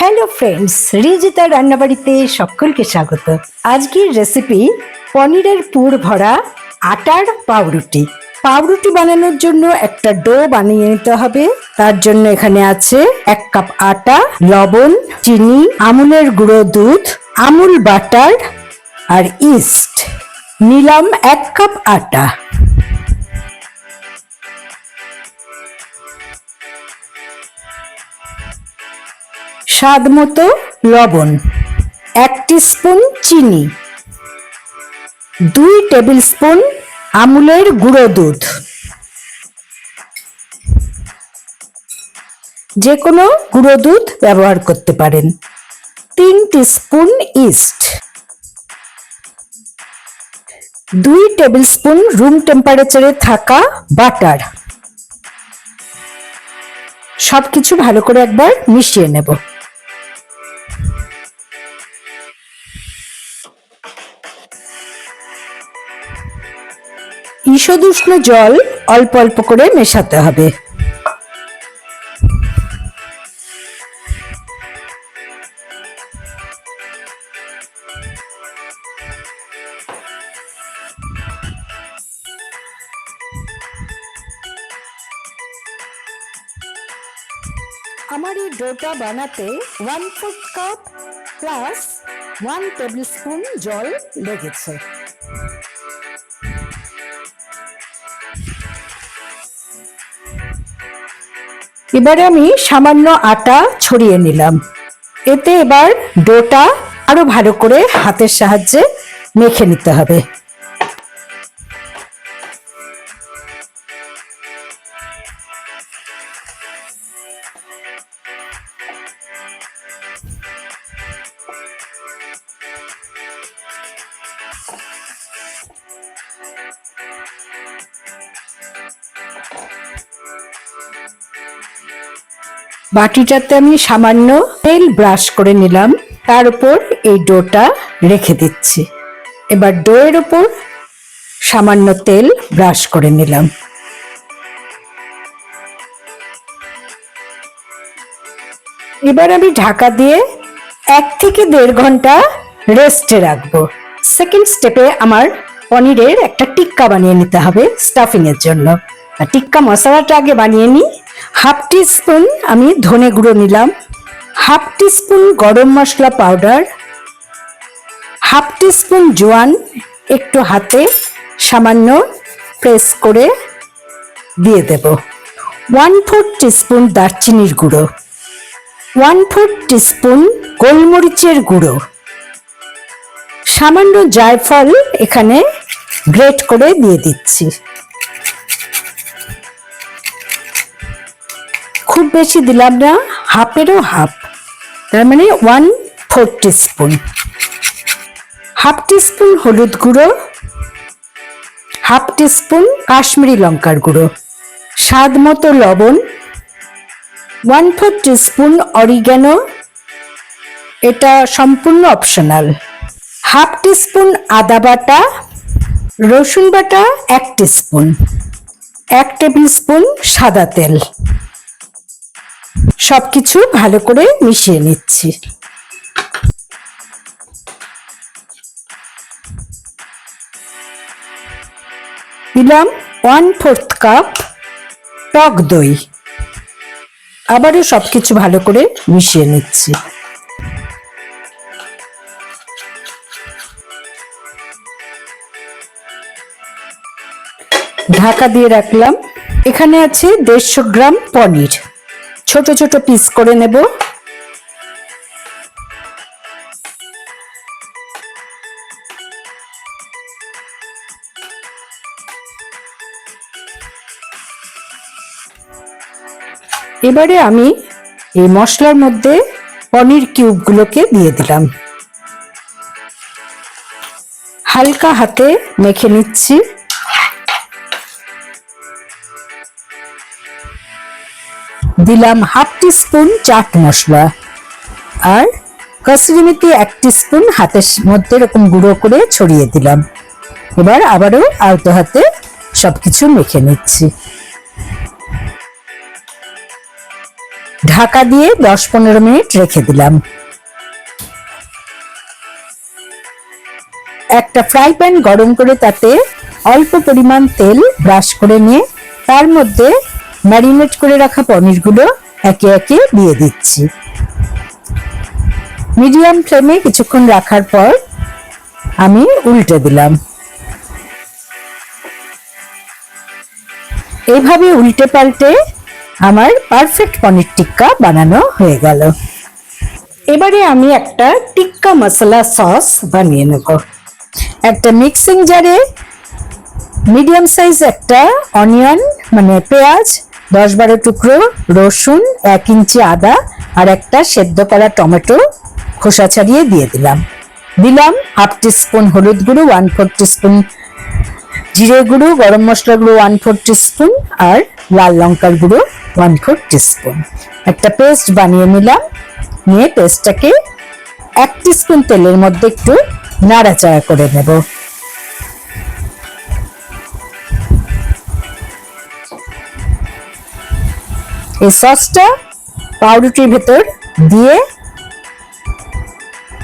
Hello friends, Rijita রান্নাবাড়িতে সকলকে স্বাগত। আজকের রেসিপি পনিরের পুর ভরা আটার পাউরুটি। পাউরুটি বানানোর জন্য একটা ডো বানিয়ে নিতে হবে। তার জন্য এখানে আছে 1 কাপ আটা, লবণ, চিনি, আমুলের গুঁড়ো দুধ, আমুল বাটার আর ইস্ট। নিলাম 1 কাপ আটা। স্বাদ মতো লবণ, 1 টিস্পুন চিনি, 2 টেবিল স্পুন আমুলের গুঁড়ো দুধ, যে কোনো গুঁড়ো দুধ ব্যবহার করতে পারেন, 3 teaspoon yeast, 2 tablespoon room টেম্পারেচারে থাকা বাটার। সবকিছু ভালো করে একবার মিশিয়ে নেব। ঈষদুষ্ণ জল অল্প অল্প করে মেশাতে হবে। আমার এই ডোটা বানাতে 1/4 কাপ প্লাস 1 টেবিল স্পুন জল লেগেছে। এবারে আমি সামান্য আটা ছড়িয়ে নিলাম। এতে এবার ডোটা আরো ভালো করে হাতের সাহায্যে মেখে নিতে হবে। বাটিটাতে আমি সামান্য তেল ব্রাশ করে নিলাম, তার উপর এই ডোটা রেখে দিচ্ছি। এবার ডোয়ের উপর সামান্য তেল ব্রাশ করে নিলাম। এবার আমি ঢাকা দিয়ে 1 থেকে 1.5 ঘন্টা রেস্টে রাখবো। সেকেন্ড স্টেপে আমার পনিরের একটা টিক্কা বানিয়ে নিতে হবে স্টাফিং এর জন্য। টিক্কা মশলাটা আগে বানিয়ে নিই। 1/2 টিস্পুন আমি ধনে গুঁড়ো নিলাম, 1/2 টিস্পুন গরম মশলা পাউডার, 1/2 টিস্পুন জোয়ান একটু হাতে সামান্য প্রেস করে দিয়ে দেব, 1/4 টিস্পুন দারচিনির গুঁড়ো, 1/4 টিস্পুন গোলমরিচের গুঁড়ো, সামান্য জায়ফল এখানে গ্রেট করে দিয়ে দিচ্ছি। খুব বেশি দিলাম না, হাফেরও হাফ, তার মানে 1/4 টিস্পুন। 1/2 টিস্পুন হলুদ গুঁড়ো, 1/2 টিস্পুন কাশ্মীরি লঙ্কার গুঁড়ো, স্বাদ মতো লবণ, 1/4 টিস্পুন অরিগ্যানো, এটা সম্পূর্ণ অপশনাল, 1/2 টিস্পুন আদা বাটা, রসুন বাটা 1 টিস্পুন, 1 টেবিল স্পুন সাদা তেল। সবকিছু ভালো করে মিশিয়ে নিচ্ছি। দিলাম 1/4 কাপ টক দই। আবারও সবকিছু ভালো করে মিশিয়ে নিচ্ছি। ঢাকা দিয়ে রাখলাম। এখানে আছে 150 গ্রাম পনির, ছোট ছোট পিস করে নেব। এবারে আমি এই মশলার মধ্যে পনির কিউবগুলোকে দিয়ে দিলাম, হালকা হাতে মেখে নিচ্ছি। দিলাম 1/2 টিস্পুন চাট মশলা আর কসুরি মেথি 1 টিস্পুন হাতের মধ্যে এরকম গুঁড়ো করে ছড়িয়ে দিলাম। এবার আবারও আলতো হাতে সবকিছু মেখে নিচ্ছি। ঢাকা দিয়ে 10-15 মিনিট রেখে দিলাম। একটা ফ্রাই প্যান গরম করে তাতে অল্প পরিমাণ তেল ব্রাশ করে নিয়ে তার মধ্যে ম্যারিনেট করে রাখা পনিরগুলো একে একে দিয়ে দিচ্ছি। মিডিয়াম ফ্লেমে কিছুক্ষণ রাখার পর আমি উল্টে দিলাম। এভাবে উল্টে পাল্টে আমার পারফেক্ট পনির টিক্কা বানানো হয়ে গেল। এবারে আমি একটা টিক্কা মশলা সস বানিয়ে নেব। একটা মিক্সিং জারে মিডিয়াম সাইজ একটা অনিয়ন মানে পেঁয়াজ, 10-12 টুকরো রসুন, 1 ইঞ্চি আদা আর একটা সেদ্ধ করা টমেটো খোসা ছাড়িয়ে দিয়ে দিলাম। 1/2 টিস্পুন হলুদ গুঁড়ো, 1/4 টিস্পুন জিরে গুঁড়ো, গরম মশলা গুঁড়ো 1/4 টিস্পুন আর লাল লঙ্কার গুঁড়ো 1/4 টিস্পুন। একটা পেস্ট বানিয়ে নিলাম। নিয়ে পেস্টটাকে 1 টিস্পুন তেলের মধ্যে একটু নাড়াচাড়া করে নেব। এই সসটা পাউরুটির ভেতর দিয়ে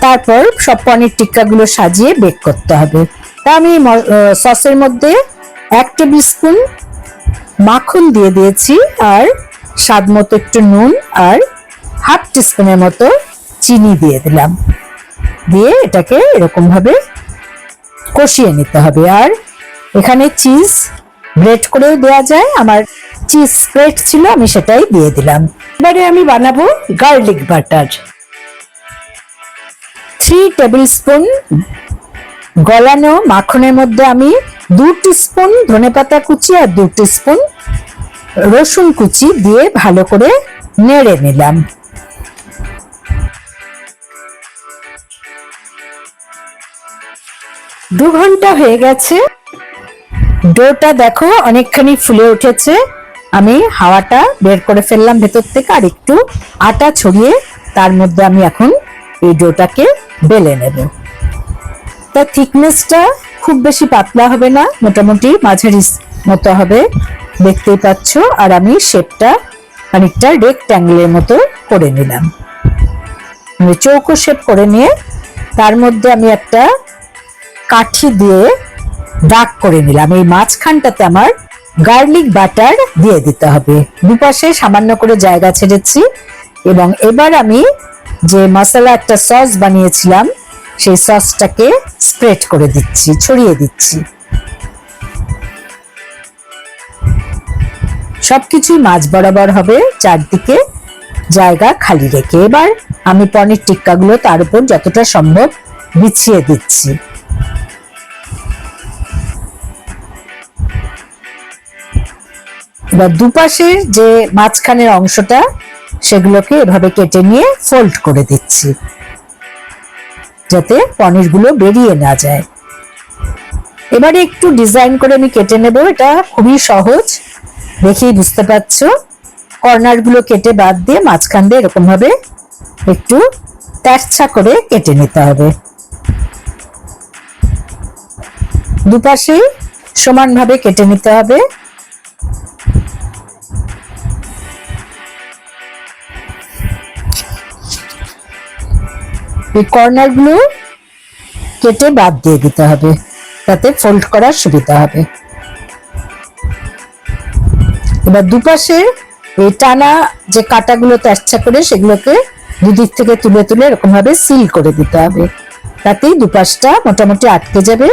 তারপর সব পনির টিক্কাগুলো সাজিয়ে বেক করতে হবে। তা আমি সসের মধ্যে 1 টেবিল স্পুন মাখন দিয়ে দিয়েছি আর স্বাদ মতো একটু নুন আর 1/2 টিস্পুনের মতো চিনি দিয়ে দিলাম। দিয়ে এটাকে এরকম ভাবে কষিয়ে নিতে হবে। আর এখানে চিজ গ্রেট করেও দেওয়া যায়, আমার চিজ স্প্রেড ছিল, আমি সেটাই দিয়ে দিলাম। এবারে আমি বানাবো গার্লিক বাটার। 3 টেবিল স্পুন গলানো মাখনের মধ্যে আমি 2 টিস্পুন ধনেপাতা কুচি আর 2 টিস্পুন রসুন কুচি দিয়ে ভালো করে নেড়ে নিলাম। দু ঘন্টা হয়ে গেছে। ডোটা দেখো অনেকখানি ফুলে উঠেছে। আমি হাওয়াটা বের করে ফেললাম ভেতর থেকে আর একটু আটা ছড়িয়ে তার মধ্যে আমি এখন এই ডোটাকে বেলে নেব। তার থিকনেসটা খুব বেশি পাতলা হবে না, মোটামুটি মাঝারি মতো হবে, দেখতেই পাচ্ছ। আর আমি শেপটা খানিকটা রেক্ট্যাঙ্গেলের মতো করে নিলাম, চৌকো শেপ করে নিয়ে তার মধ্যে আমি একটা কাঠি দিয়ে দাগ করে নিলাম। এই মাঝখানটাতে আমার গার্লিক বাটার দিয়ে দিতে হবে। দুপাশে সামান্য করে জায়গা ছেড়েছি এবং এবার আমি যে মশলা একটা সস বানিয়েছিলাম সেই সসটাকে স্প্রেড করে দিচ্ছি, ছড়িয়ে দিচ্ছি। সবকিছুই মাঝ বরাবর হবে, চারদিকে জায়গা খালি রেখে। এবার আমি পনির টিক্কাগুলো তার উপর যতটা সম্ভব বিছিয়ে দিচ্ছি। এবার দুপাশের যে মাঝখানের অংশটা সেগুলোকে এভাবে কেটে নিয়ে ফোল্ড করে দিচ্ছি যাতে পনিরগুলো বেরিয়ে না যায়। এবারে একটু ডিজাইন করে আমি কেটে নেব। এটা খুবই সহজ, দেখেই বুঝতে পারছো। কর্নারগুলো কেটে বাদ দিয়ে মাঝখান দিয়ে এরকম ভাবে একটু তেরছা করে কেটে নিতে হবে। দুপাশে সমানভাবে কেটে নিতে হবে। এই কর্নারগুলো কেটে বাদ দিয়ে দিতে হবে, তাতে ফোল্ড করার সুবিধা হবে। এবার দুপাশে এই টানা যে কাটাগুলো তেরছা করে সেগুলোকে দুদিক থেকে তুলে তুলে এরকম ভাবে সিল করে দিতে হবে, তাতেই দুপাশটা মোটামুটি আটকে যাবে।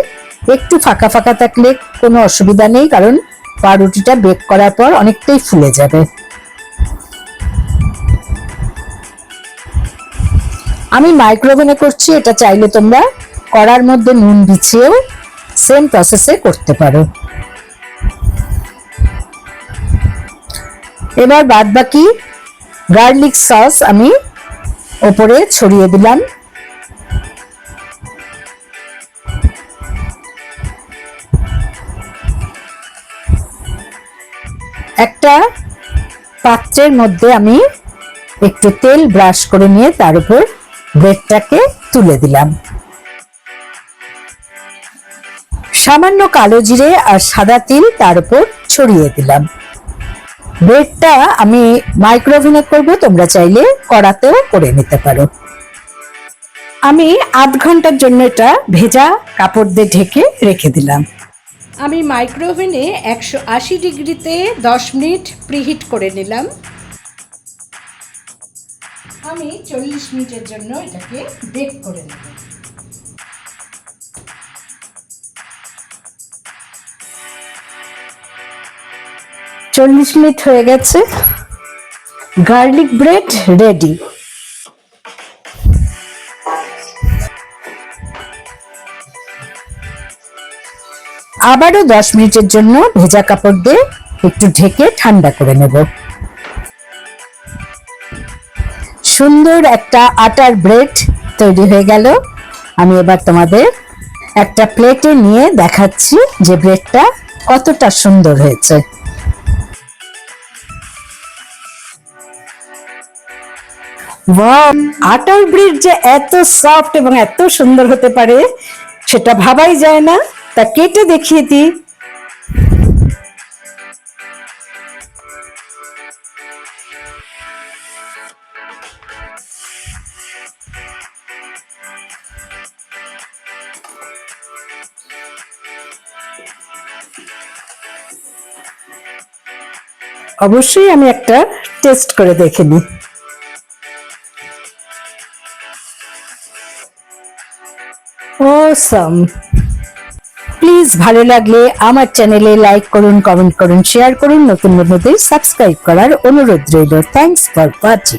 একটু ফাঁকা ফাঁকা থাকলে কোনো অসুবিধা নেই, কারণ পাউরুটিটা বেক করার পর অনেকটাই ফুলে যাবে। আমি মাইক্রোওভেনে করছি, এটা চাইলে তোমরা কড়ার মধ্যে নুন বিছিয়েও সেম প্রসেসে করতে পারো। এবার বাদ বাকি গার্লিক সস আমি ওপরে ছড়িয়ে দিলাম। একটা পাত্রের মধ্যে আমি একটু তেল ব্রাশ করে নিয়ে তার উপর ব্রেডটাকে তুলে দিলাম। সামান্য কালো জিরে আর সাদা তিল তার উপর ছড়িয়ে দিলাম। ব্রেডটা আমি মাইক্রোওভেনে করব, তোমরা চাইলে কড়াতেও করে নিতে পারো। আমি আধ ঘন্টার জন্য এটা ভেজা কাপড় দিয়ে ঢেকে রেখে দিলাম। আমি মাইক্রোওভেনে 180 ডিগ্রিতে 10 মিনিট প্রিহিট করে নিলাম। আমি 40 মিনিটের জন্য এটাকে বেক করে নেব। চল্লিশ মিনিট হয়ে গেছে, গার্লিক ব্রেড রেডি। আবারও 10 মিনিটের জন্য ভেজা কাপড় দিয়ে একটু ঢেকে ঠান্ডা করে নেব। সুন্দর একটা আটার ব্রেড তৈরি হয়ে গেল। আমি এবার তোমাদের একটা প্লেটে নিয়ে দেখাচ্ছি যে ব্রেডটা কতটা সুন্দর হয়েছে। ওয়াও, আটার ব্রেড যে এত সফট এবং এত সুন্দর হতে পারে সেটা ভাবাই যায় না। তা কেটে দেখিয়ে দিই। অবশ্যই আমি একটা টেস্ট করে দেখে নিই। অসাম! প্লিজ ভালো লাগলে আমার চ্যানেলে লাইক করুন, কমেন্ট করুন, শেয়ার করুন, নতুন বন্ধুদের সাবস্ক্রাইব করার অনুরোধ রইল। Thanks for watching.